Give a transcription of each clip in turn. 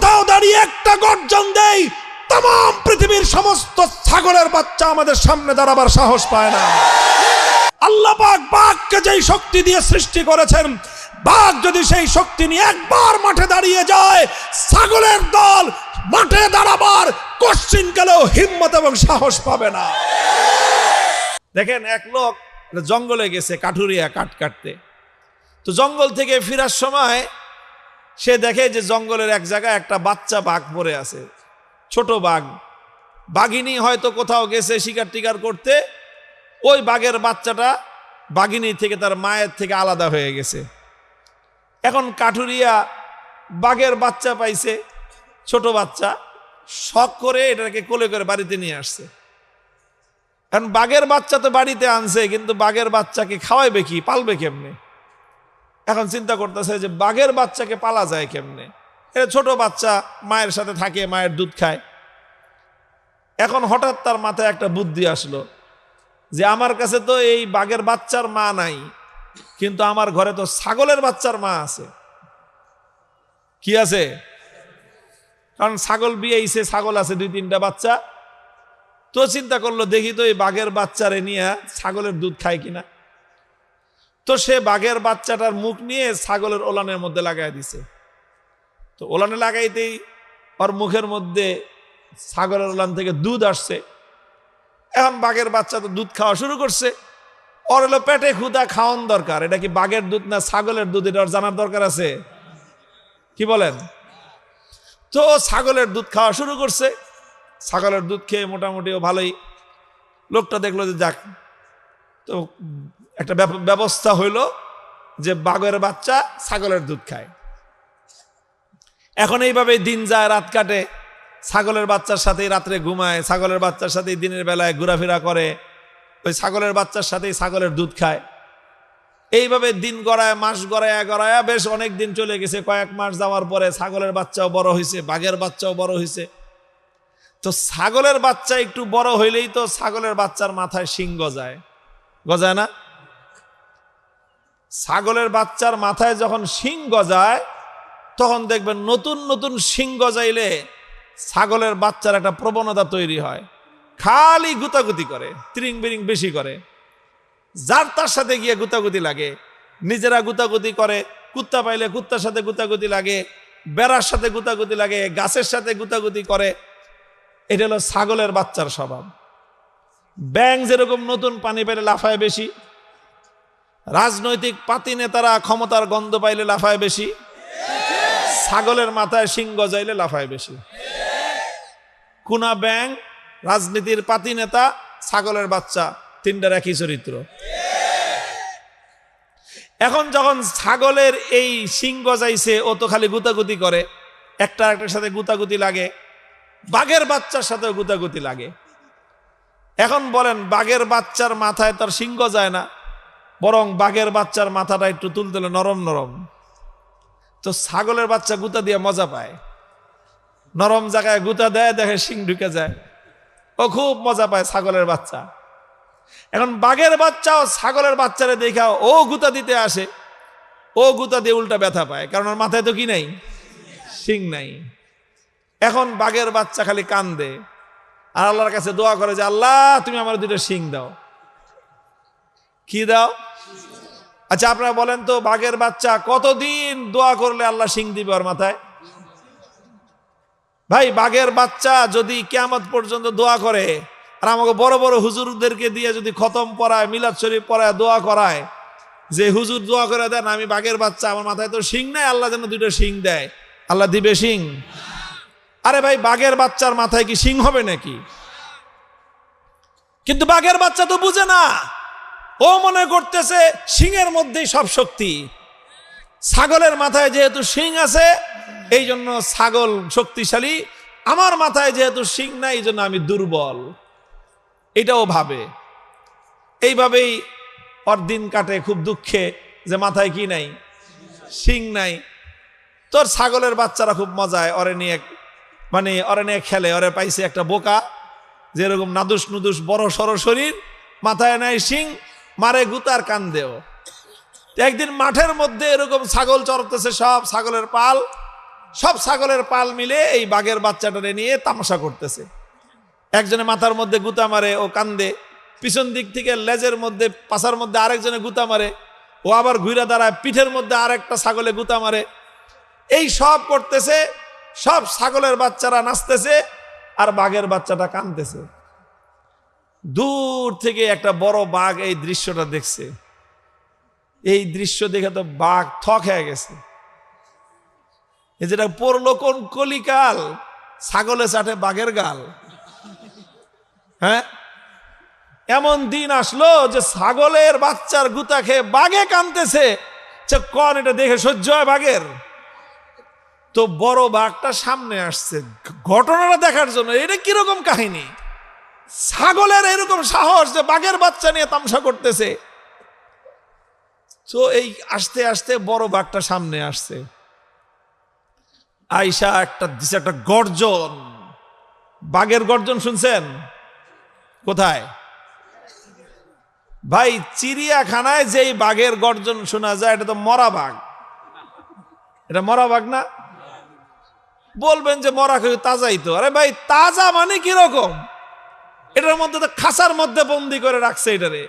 কোথাও দাঁড়িয়ে একটা গর্জন দেই, तमाम পৃথিবীর সমস্ত ছাগলের বাচ্চা আমাদের সামনে দাঁড়াবার সাহস পায় না। আল্লাহ পাক বাঘকে যেই শক্তি দিয়ে সৃষ্টি করেছেন, বাঘ যদি সেই শক্তি নিয়ে একবার মাঠে দাঁড়িয়ে যায়, ছাগলের দল মাঠে দাঁড়াবার কোশ্চিনকালেও হিম্মত এবং সাহস পাবে না। দেখেন, এক লোক জঙ্গলে গেছে কাঠুরিয়া কাঠ কাটতে। তো জঙ্গল থেকে ফেরার সময় সে দেখে যে জঙ্গলের এক জায়গায় একটা বাচ্চা বাঘ পড়ে আছে, ছোট বাঘ। বাঘিনী হয়তো কোথাও গেছে শিকার টিকার করতে, ওই বাঘের বাচ্চাটা বাঘিনী থেকে তার মায়ের থেকে আলাদা হয়ে গেছে। এখন কাঠুরিয়া বাঘের বাচ্চা পাইছে, ছোট বাচ্চা, শখ করে এটাকে কোলে করে বাড়িতে নিয়ে আসছে। এখন বাঘের বাচ্চা তো বাড়িতে আনছে, কিন্তু বাঘের বাচ্চাকে খাওয়াইবে কি, পালবে কেমনে? এখন চিন্তা করতেছে যে বাঘের বাচ্চাকে পালা যায় কেমনে। এটা ছোট বাচ্চা, মায়ের সাথে থাকে, মায়ের দুধ খায়। এখন হঠাৎ তার মাথায় একটা বুদ্ধি আসলো যে আমার কাছে তো এই বাঘের বাচ্চার মা নাই, কিন্তু আমার ঘরে তো ছাগলের বাচ্চার মা আছে। কি আছে? কারণ ছাগল বিয়েছে, ছাগল আছে 2-3টা বাচ্চা। তো চিন্তা করলো দেখি তো এই বাঘের বাচ্চারে নিয়ে ছাগলের দুধ খায় কিনা। তো সে বাঘের বাচ্চাটার মুখ নিয়ে ছাগলের ওলানের মধ্যে লাগাই দিছে। তো ওলানে লাগাইতেই ওর মুখের মধ্যে ছাগলের ওলান থেকে দুধ আসছে। এখন বাঘের বাচ্চা তো দুধ খাওয়া শুরু করছে। ওর হলো পেটে ক্ষুধা, খাওয়ান দরকার। এটা কি বাঘের দুধ না ছাগলের দুধ, এটা ওর জানার দরকার আছে? কি বলেন? তো ছাগলের দুধ খাওয়া শুরু করছে। ছাগলের দুধ খেয়ে মোটামুটি ভালোই। লোকটা দেখলো যে যাক, তো একটা ব্যবস্থা হইল যে বাঘের বাচ্চা ছাগলের দুধ খায়। এখন এইভাবে দিন যায়, রাত কাটে। ছাগলের বাচ্চার সাথেই রাত্রে ঘুমায়, ছাগলের বাচ্চার সাথেই দিনের বেলায় ঘোরাফেরা করে, ওই ছাগলের বাচ্চার সাথেই ছাগলের দুধ খায়। এইভাবে দিন গড়ায়, মাস গড়ায়া বেশ অনেক দিন চলে গেছে। কয়েক মাস যাওয়ার পরে ছাগলের বাচ্চাও বড় হয়েছে, বাঘের বাচ্চাও বড় হয়েছে। তো ছাগলের বাচ্চা একটু বড় হইলেই তো ছাগলের বাচ্চার মাথায় শিং গজায়, গজায় না? ছাগলের বাচ্চার মাথায় যখন শিং গজায়, তখন দেখবেন নতুন নতুন শিং গজাইলে ছাগলের বাচ্চার একটা প্রবণতা তৈরি হয়, খালি গুতাগুতি করে, ত্রিং বিরিং বেশি করে। যার তার সাথে গিয়ে গুতাগুতি লাগে, নিজেরা গুতাগুতি করে, কুত্তা পাইলে কুত্তার সাথে গুতাগুতি লাগে, বেড়ার সাথে গুতাগুতি লাগে, গাছের সাথে গুতাগুতি করে। এটা হলো ছাগলের বাচ্চার স্বভাব। ব্যাং যেরকম নতুন পানি পেলে লাফায় বেশি, রাজনৈতিক পাতি নেতারা ক্ষমতার গন্ধ পাইলে লাফায় বেশি, ছাগলের মাথায় শিং গজাইলে লাফায় বেশি। কুনা ব্যাং, রাজনীতির পাতি নেতা, ছাগলের বাচ্চা, তিনটার একই চরিত্র। এখন যখন ছাগলের এই শিং গজাইছে, ও তো খালি গুতাগুতি করে, একটার সাথে গুতাগুতি লাগে, বাঘের বাচ্চার সাথেও গুতাগুতি লাগে। এখন বলেন, বাঘের বাচ্চার মাথায় তার শিং গজায় না, বরং বাঘের বাচ্চার মাথাটা একটু তুলতুলে নরম নরম। তো ছাগলের বাচ্চা গুতা দিয়ে মজা পায়, নরম জায়গায় গুতা দেয়, দেখে শিং ঢুকে যায়, ও খুব মজা পায় ছাগলের বাচ্চা। এখন বাঘের বাচ্চাও ছাগলের বাচ্চারে দেখা ও গুতা দিতে আসে, ও গুতা দিয়ে উল্টা ব্যথা পায়, কারণ ওর মাথায় তো কি নাই, শিং নাই। এখন বাঘের বাচ্চা খালি কান্দে আর আল্লাহর কাছে দোয়া করে যে আল্লাহ তুমি আমার 2টা শিং দাও। কি দাও? আচ্ছা আপনারা বলেন তো, বাঘের বাচ্চা কতদিন দোয়া করলে আল্লাহ শিং দিবে ওর মাথায়? ভাই, বাঘের বাচ্চা যদি কিয়ামত পর্যন্ত দোয়া করে, আর আমাকে বড় বড় হুজুরদেরকে দিয়ে যদি খতম পড়ায়, মিলাদ শরীফ পড়ায়, দোয়া করায় যে হুজুর দোয়া করে দেন আমি বাঘের বাচ্চা, আমার মাথায় তো শিং নাই, আল্লাহ যেন 2টা শিং দেয়, আল্লাহ দিবে শিং? আরে ভাই, বাঘের বাচ্চার মাথায় কি শিং হবে নাকি? কিন্তু বাঘের বাচ্চা তো বুঝে না, ও মনে করতেছে শিংয়ের মধ্যেই সব শক্তি। ছাগলের মাথায় যেহেতু শিং আছে এই জন্য ছাগল শক্তিশালী, আমার মাথায় যেহেতু শিং নাই এই জন্য আমি দুর্বল, এটাও ভাবে। এইভাবেই ওর দিন কাটে খুব দুঃখে যে মাথায় কি নাই, শিং নাই। তোর ছাগলের বাচ্চারা খুব মজায় ওরে নিয়ে খেলে। ওরে পাইছে একটা বোকা, যেরকম নাদুস নুদুস বড় সড় শরীর, মাথায় নাই শিং, মারে গুতার কান্দেও। একদিন মাঠের মধ্যে এরকম ছাগল চড়তেছে, সব ছাগলের পাল, সব ছাগলের পাল মিলে এই বাঘের বাচ্চাটারে নিয়ে তামাশা করতেছে। একজনে মাথার মধ্যে গুতা মারে, ও কান্দে, পিছন দিক থেকে লেজের মধ্যে পাছার মধ্যে আরেকজনে গুতা মারে, ও আবার ঘুরে দাঁড়ায়, পিঠের মধ্যে আরেকটা ছাগলে গুতা মারে। এই সব করতেছে, সব ছাগলের বাচ্চারা নাচতেছে আর বাঘের বাচ্চাটা কাঁদতেছে। দূর থেকে একটা বড় বাঘ এই দৃশ্যটা দেখছে। এই দৃশ্য দেখে তো বাঘ থক হয়ে গেছে। এই যেটা পড়লো কোন কলিকাল, ছাগলে চাটে বাঘের গাল। হ্যাঁ, এমন দিন আসলো যে ছাগলের বাচ্চার গুতা খেয়ে বাঘে কাঁদতেছে। কন এটা দেখে সহ্য হয় বাঘের? তো বড় বাঘটা সামনে আসছে ঘটনাটা দেখার জন্য। এটা কিরকম কাহিনী? ছাগলের এরকম সাহস যে বাঘের বাচ্চা নিয়ে তামসা করতেছে। তো এই আস্তে আস্তে বড় বাঘটা সামনে আসছে, আইসা দিছে একটা গর্জন। বাঘের গর্জন শুনছেন কোথায় ভাই? চিড়িয়াখানায় যেই বাঘের গর্জন শোনা যায় এটা তো মরা বাঘ। এটা মরা বাঘ না? বলবেন যে মরা কেউ তাজাই তো। আরে ভাই, তাজা মানে কিরকম? এটার মধ্যে তো খাঁচার মধ্যে বন্দি করে রাখছে। এটারে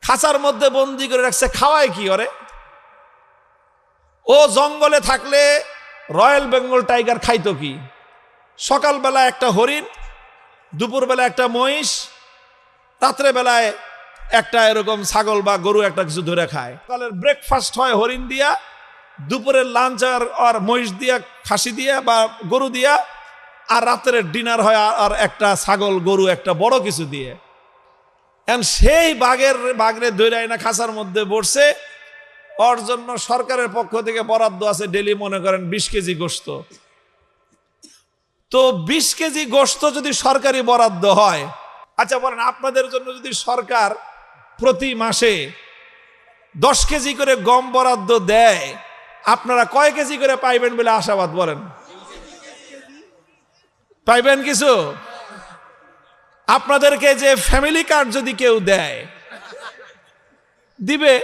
খাঁচার মধ্যে বন্দি করে রাখছে, খাওয়ায় কি ওরে? ও জঙ্গলে থাকলে রয়্যাল বেঙ্গল টাইগার খাইতো কি? সকালবেলা একটা হরিণ, দুপুরবেলা একটা মহিষ, রাত্রে বেলায় একটা এরকম ছাগল বা গরু একটা কিছু ধরে খায়। সকালের ব্রেকফাস্ট হয় হরিণ দিয়া, দুপুরের লাঞ্চ আর মহিষ দিয়া, খাসি দিয়া বা গরু দিয়া, আর রাত্রের ডিনার হয় আর একটা ছাগল গরু একটা বড় কিছু দিয়ে। সেই বাঘরে ধরে না খাঁচার মধ্যে বসছে। ওর জন্য সরকারের পক্ষ থেকে বরাদ্দ আছে ডেলি মনে করেন 20 কেজি গোশত। তো 20 কেজি গোশত যদি সরকারি বরাদ্দ হয়, আচ্ছা বলেন আপনাদের জন্য যদি সরকার প্রতি মাসে 10 কেজি করে গম বরাদ্দ দেয়, আপনারা কয় কেজি করে পাইবেন বলে আশাবাদ? বলেন, পাইবেন কিছু? আপনাদেরকে যে ফ্যামিলি কার্ড যদি কেউ দেয়, দিবে।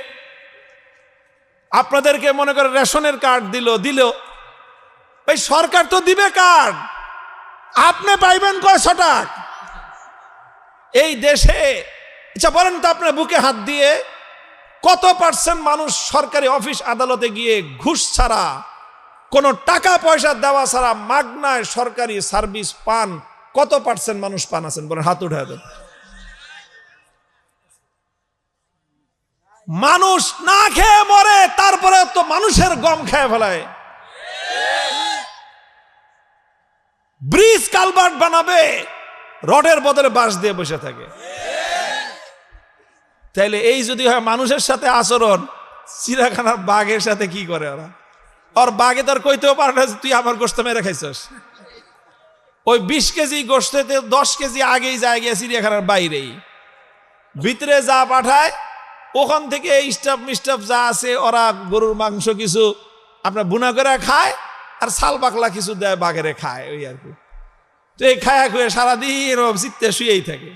আপনাদেরকে মনে করে রেশনের কার্ড দিল, ভাই সরকার তো দিবে কার্ড, আপনি পাইবেন কয়শো টাকা? এই দেশে আচ্ছা বলেন তো, আপনার বুকে হাত দিয়ে কত পার্সেন্ট মানুষ সরকারি অফিস আদালতে গিয়ে ঘুষ ছাড়া, কোনো টাকা পয়সা দেওয়া ছাড়া মাগনায় সরকারি সার্ভিস পান? কত পার্সেন্ট মানুষ পান আছেন বলেন, হাত উঠায় দেন। মানুষ না খেয়ে মরে, তারপরে তো মানুষের গম খেয়ে ফেলায়। ব্রিজ কালভার্ট বানাবে, রডের বদলে বাঁশ দিয়ে বসে থাকে। তাইলে এই যদি হয় মানুষের সাথে আচরণ, চিড়িয়াখানার বাঘের সাথে কি করে ওরা? আর বাঘে তার কইতেও পারে না তুই আমার গোশত মেরে খাইছস। ওই 20 কেজি গোশতে 10 কেজি আগেই যায় গিয়ে চিড়িয়াখানার বাইরেই, ভিতরে যা পাঠায় ওখান থেকে স্টাফ মিস্টাফ যা আছে ওরা গরুর মাংস কিছু আপনার বুনা করে খায়, আর ছাল পাকলা কিছু দেয় বাঘেরে খায়, ওই আর কি। তো এই খায়া খুয়ে সারাদিন চিত্তে শুয়েই থাকে।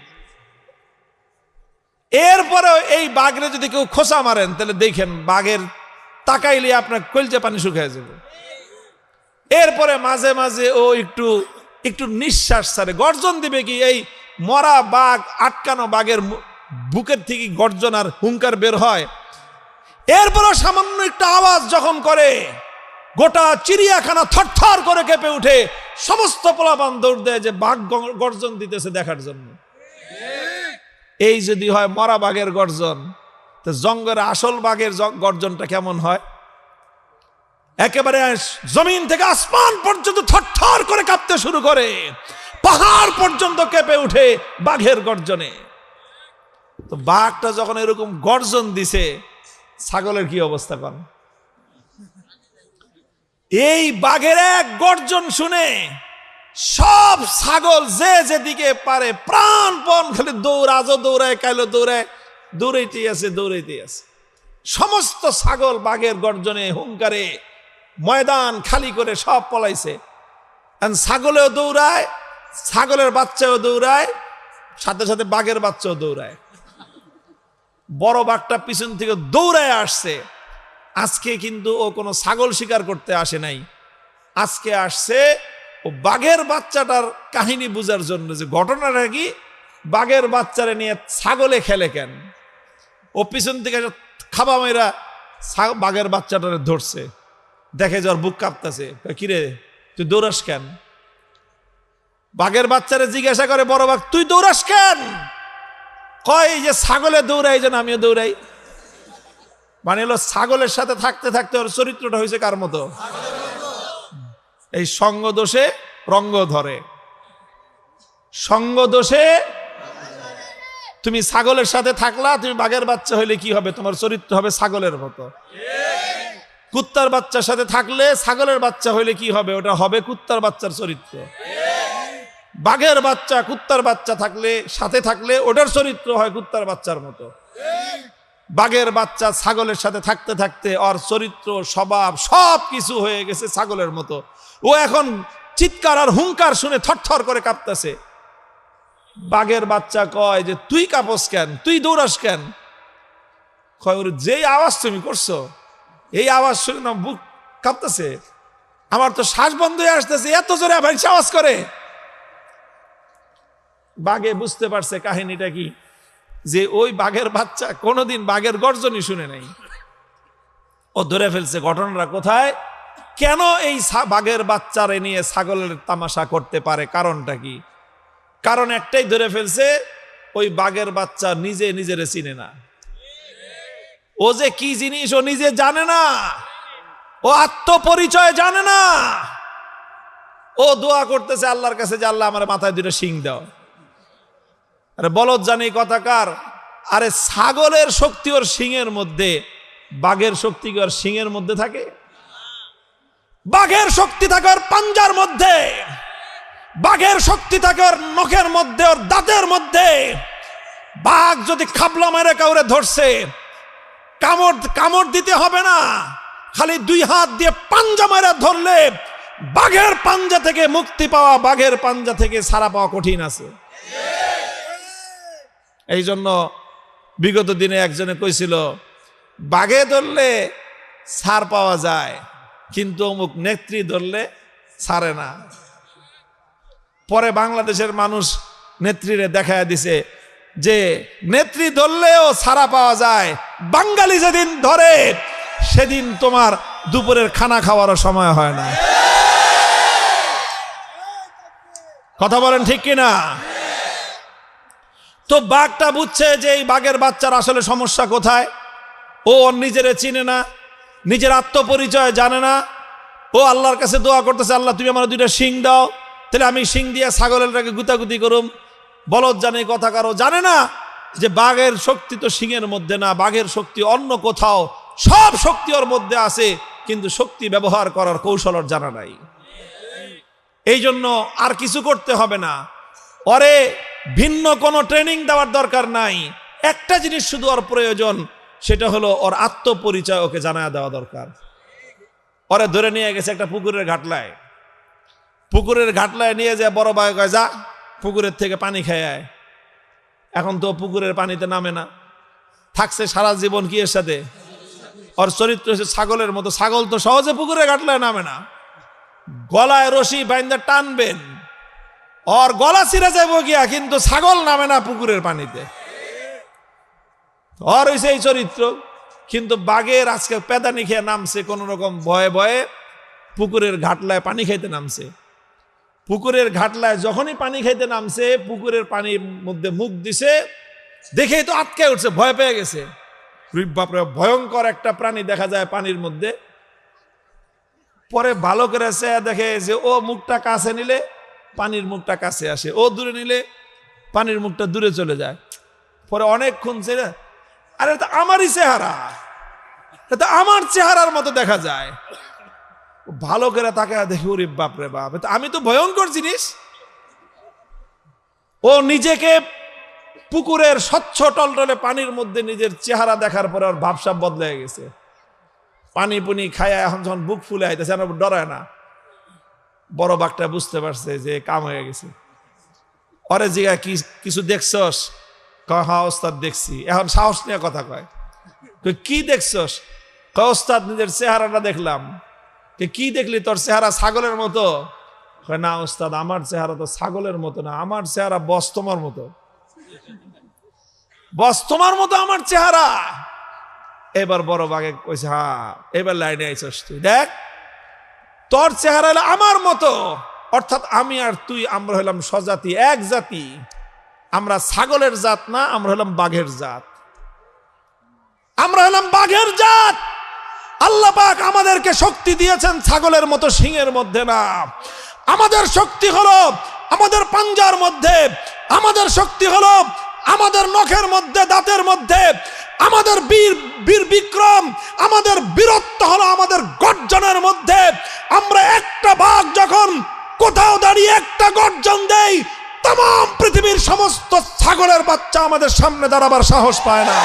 এরপরে এই বাঘরে যদি কেউ খোঁচা মারেন, তাহলে দেখেন বাঘের তাকাইলে আপনার কলজে পানি শুকিয়ে যাবে। এরপরে মাঝে মাঝে ও একটু নিঃশ্বাস ছাড়ে, গর্জন দিবে কি? এই মরা বাঘ, আটকানো বাঘের বুকের থেকে গর্জন আর হুঙ্কার বের হয়। এরপরও সামান্য একটু আওয়াজ যখন করে, গোটা চিড়িয়াখানা থরথর করে কেঁপে উঠে, সমস্ত পোলাপান দৌড় দেয় যে বাঘ গর্জন দিতেছে দেখার জন্য। এই যদি হয় মরা বাঘের গর্জন, তো জঙ্গলের আসল বাঘের গর্জনটা কেমন হয়? একেবারে জমিন থেকে আসমান পর্যন্ত থরথর করে কাঁপতে শুরু করে, পাহাড় পর্যন্ত কেঁপে উঠে বাঘের গর্জনে। তো বাঘটা যখন এরকম গর্জন দিছে, ছাগলের কি অবস্থা করেন? এই বাঘের এক গর্জন শুনে সব ছাগল যে যেদিকে পারে প্রাণপণ খালি দৌড়াজো দৌড়ায়, কাইলো দৌড়ায়, দৌড়াইতেই আছে। সমস্ত ছাগল বাঘের গর্জনে হুঙ্কারে ময়দান খালি করে সব পলাইছে। ছাগলেও দৌড়ায়, ছাগলের বাচ্চাও দৌড়ায়, সাথে সাথে বাঘের বাচ্চাও দৌড়ায়। বড় বাঘটা পিছন থেকে দৌড়ায় আসছে। আজকে কিন্তু ও কোনো ছাগল শিকার করতে আসে নাই, আজকে আসছে ও বাঘের বাচ্চাটার কাহিনী বোঝার জন্য, যে ঘটনাটা কি, বাঘের বাচ্চারে নিয়ে ছাগলে খেলে কেন। ও পিছন থেকে খাবা মেয়েরা বাঘের বাচ্চাটারে ধরছে, দেখে যে ওর বুক কাঁপতেছে, কিরে তুই দৌড়াস কেন? বাঘের বাচ্চারে জিজ্ঞাসা করে বড় বাঘ, তুই দৌড়াস কেন? কয় যে ছাগলে দৌড়াই, যেন আমিও দৌড়াই। মানে হলো ছাগলের সাথে থাকতে থাকতে ওর চরিত্রটা হয়েছে কার মতো? এই সঙ্গ দোষে রঙ্গ ধরে। সঙ্গ দোষে তুমি ছাগলের সাথে থাকলা, তুমি বাঘের বাচ্চা হইলে কি হবে? তোমার চরিত্র হবে ছাগলের মতো। কুত্তার বাচ্চার সাথে থাকলে ছাগলের বাচ্চা হইলে কি হবে? ওটা হবে কুত্তার বাচ্চার চরিত্র। বাঘের বাচ্চা কুত্তার বাচ্চা থাকলে, সাথে থাকলে ওটার চরিত্র হয় কুত্তার বাচ্চার মতো। বাঘের বাচ্চা ছাগলের সাথে থাকতে থাকতে ওর চরিত্র স্বভাব সব কিছু হয়ে গেছে ছাগলের মতো। ও এখন চিৎকার আর হুঙ্কার শুনে থরথর করে কাঁপতেছে। বাঘের বাচ্চা কয় যে তুই কাঁপস কেন, তুই দৌড়াস কেন? কয় ওর যেই আওয়াজ তুমি করছো, এই আওয়াজ শুনে না বুক কাঁপতেছে, আমার তো শ্বাস বন্ধ হয়ে আসতেছে, এত জোরে আওয়াজ করে। বাঘে বুঝতে পারছে কাহিনীটা কি, যে ওই বাঘের বাচ্চা কোনোদিন বাঘের গর্জনই শুনে নাই। ও ধরে ফেলছে ঘটনাটা কোথায়, কেন এই বাঘের বাচ্চারে নিয়ে ছাগলের তামাশা করতে পারে, কারণটা কি? কারণ একটাই ধরে ফেলছে, ওই বাঘের বাচ্চা নিজে নিজেরে চিনে না। ও যে কি জিনিস ও নিজে জানে না, ও আত্মপরিচয় জানে না। ও দোয়া করতেছে আল্লাহর কাছে যে আল্লাহ আমার মাথায় দুটো শিং দাও। আরে বলদ জানি কথাকার, আরে ছাগলের শক্তি ওর শিংয়ের মধ্যে, বাঘের শক্তি কি ওর শিংয়ের মধ্যে থাকে? বাঘের শক্তি থাকে ওর পাঞ্জার মধ্যে, বাঘের শক্তি থাকে ওর নখের মধ্যে, ওর দাঁতের মধ্যে। বাঘ যদি খাবলা মেরে কাউরে ধরছে, কামড় দিতে হবে না, খালি দুই হাত দিয়ে পাঞ্জা মেরে ধরলে বাঘের পাঞ্জা থেকে মুক্তি পাওয়া, বাঘের পাঞ্জা থেকে ছাড়া পাওয়া কঠিন আছে। এই জন্য বিগত দিনে একজনে কইছিল, বাঘে ধরলে ছাড় পাওয়া যায়, কিন্তু অমুক নেত্রী ধরলে ছাড়ে না। পরে বাংলাদেশের মানুষ নেত্রীরে দেখায় দিছে যে নেত্রী ধরলেও ছাড়া পাওয়া যায়, বাঙালি যেদিন ধরে সেদিন তোমার দুপুরের খানা খাওয়ারও সময় হয় না। কথা বলেন ঠিক কিনা? তো বাঘটা বুঝছে যে এই বাঘের বাচ্চার আসলে সমস্যা কোথায়। ও নিজেরে চিনে না, নিজের আত্মপরিচয় জানে না। ও আল্লাহর কাছে দোয়া করতেছে, আল্লাহ তুমি আমার দুইটা শিং দাও, তাহলে আমি শিং দিয়ে ছাগলেরটাকে গুতাগুতি করুম। বলদ জানে কথা কারো জানে না যে বাঘের শক্তি তো শিংয়ের মধ্যে না, বাঘের শক্তি অন্য কোথাও। সব শক্তি ওর মধ্যে আছে, কিন্তু শক্তি ব্যবহার করার কৌশল ওর জানা নাই। এই জন্য আর কিছু করতে হবে না, ওরে ভিন্ন কোনো ট্রেনিং দেওয়ার দরকার নাই। একটা জিনিস শুধু ওর প্রয়োজন, সেটা হলো ওর আত্মপরিচয় ওকে জানায় দেওয়া দরকার। ওরে ধরে নিয়ে গেছে একটা পুকুরের ঘাটলায়। পুকুরের ঘাটলায় নিয়ে যায় বড় ভাই কয় যা পুকুরের থেকে পানি খেয়ে আয়। এখন তো পুকুরের পানিতে নামে না, থাকছে সারা জীবন কি এর সাথে? ওর চরিত্র হচ্ছে ছাগলের মতো। ছাগল তো সহজে পুকুরের ঘাটলায় নামে না, গলায় রশি বাইন্দা টানবেন, ওর গলা ছিঁড়ে যাবো গিয়া, কিন্তু ছাগল নামে না পুকুরের পানিতে। ওর হয়েছে এই চরিত্র। কিন্তু বাঘের আজকে পেদানি খেয়ে নামছে কোন রকম ভয়ে ভয়ে, পুকুরের ঘাটলায় পানি খাইতে নামছে। পুকুরের ঘাটলায় যখনই পানি খাইতে নামছে, পুকুরের পানির মধ্যে মুখ দিছে, দেখেই তো আটকে উঠছে, ভয় পেয়ে গেছে। বাপরে, ভয়ঙ্কর একটা প্রাণী দেখা যায় পানির মধ্যে। পরে ভালো করে দেখে যে ও মুখটা কাছে নিলে পানির মুখটা কাছে আসে, ও দূরে নিলে পানির মুখটা দূরে চলে যায়। পরে অনেকক্ষণ ছেড়ে, আরে এটা আমারই চেহারা, এটা আমার চেহারার মতো দেখা যায়। ভালো করে তাকে দেখে, ওরে বাপরে বাপ, আমি তো ভয়ঙ্কর জিনিস। ও নিজেকে পুকুরের স্বচ্ছ টলটলে পানির মধ্যে নিজের চেহারা দেখার পরে ওর ভাবসাব বদলে গেছে। পানি পুনি খায়া এখন যখন বুক ফুলে আইতেছে, ডরায় না। বড় বাঘটা বুঝতে পারছে যে কাম হয়ে গেছে। পরে জিগা কিছু দেখছস? কয় হ্যাঁ ওস্তাদ দেখছি। এখন সাহস নিয়ে কথা কয়, কি দেখছস? কয় ওস্তাদ নিজের চেহারাটা দেখলাম। কি দেখলি, তোর চেহারা ছাগলের মতো? না ওস্তাদ, আমার চেহারা তো ছাগলের মতো না, আমার চেহারা বস্তমার মতো। বস্তমার মতো আমার চেহারা। এবার বড় বাঘে কইছে, হ্যাঁ এবার লাইনে আইছস তুই, দেখ তোর চেহারা হলো আমার মতো, অর্থাৎ আমি আর তুই আমরা হলাম স্বজাতি, এক জাতি। আমরা ছাগলের জাত না, আমরা হলাম বাঘের জাত। আমরা হলাম বাঘের জাত। আল্লাহ পাক আমাদেরকে শক্তি দিয়েছেন ছাগলের মতো সিংহের মধ্যে না। আমাদের শক্তি হলো আমাদের পাঞ্জার মধ্যে, আমাদের শক্তি হলো আমাদের নখের মধ্যে, দাঁতের মধ্যে। আমাদের বীর বিক্রম, আমাদের বীরত্ব হলো আমাদের গর্জনের মধ্যে। আমরা একটা বাঘ যখন কোথাও দাঁড়িয়ে একটা গর্জন দেই, तमाम পৃথিবীর সমস্ত ছাগলের বাচ্চা আমাদের সামনে দাঁড়াবার সাহস পায় না।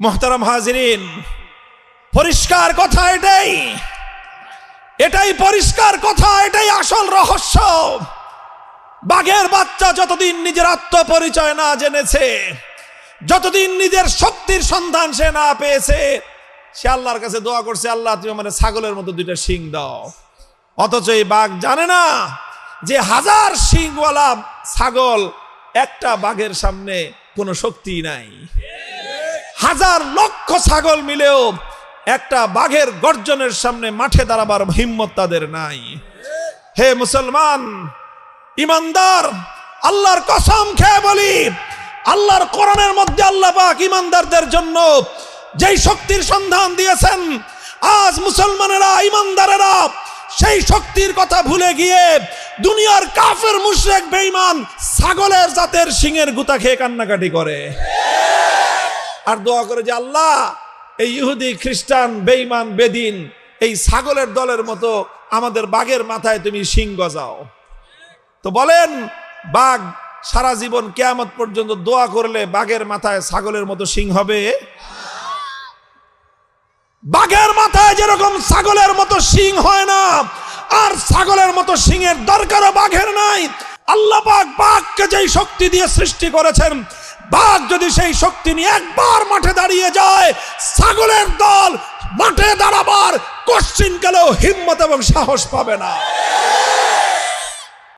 মোহতারাম হাজিরিন, পরিষ্কার কথা এটাই, এটাই পরিষ্কার কথা, এটাই আসল রহস্য। বাঘের বাচ্চা যতদিন নিজের আত্মপরিচয় না জেনেছে, যতদিন নিজের শক্তির সন্ধান সে না পেয়েছে, সে আল্লাহর কাছে দোয়া করছে, আল্লাহ তুমি মানে ছাগলের মতো দুইটা শিং দাও। অথচ এই বাঘ জানে না যে হাজার শিংওয়ালা ছাগল একটা বাঘের সামনে কোনো শক্তি নাই। হাজার লক্ষ ছাগল মিলেও একটা বাঘের গর্জনের সামনে মাঠে দাঁড়াবার হিম্মত তাদের নাই। হে মুসলমান ইমানদার, আল্লাহর কসম খেয়ে বলি, আল্লাহর কোরআনের মধ্যে আল্লাহ পাক ইমানদারদের জন্য যেই শক্তির সন্ধান দিয়েছেন, আজ মুসলমানেরা ইমানদারেরা সেই শক্তির কথা ভুলে গিয়ে দুনিয়ার কাফের মুশরিক বেঈমান ছাগলের জাতের শিংয়ের গুতা খেয়ে কান্নাকাটি করে আর দোয়া করে যে আল্লাহ এই ইহুদি খ্রিস্টান বেঈমান বেদিন এই ছাগলের দলের মতো আমাদের বাঘের মাথায় তুমি শিং গজাও। তো বলেন, বাঘ সারা জীবন কিয়ামত পর্যন্ত দোয়া করলে বাঘের মাথায় ছাগলের মতো শিং হবে? বাঘের মাথায় যেরকম ছাগলের মতো শিং হয় না, আর ছাগলের মতো শিংয়ের দরকারও বাঘের নাই। আল্লাহ পাক বাঘকে যেই শক্তি দিয়ে সৃষ্টি করেছেন, বাঘ যদি সেই শক্তি নিয়ে একবার মাঠে দাঁড়িয়ে যায়, ছাগলের দল মাঠে দাঁড়াবার কোশ্চিনকালেও হিম্মত এবং সাহস পাবে না।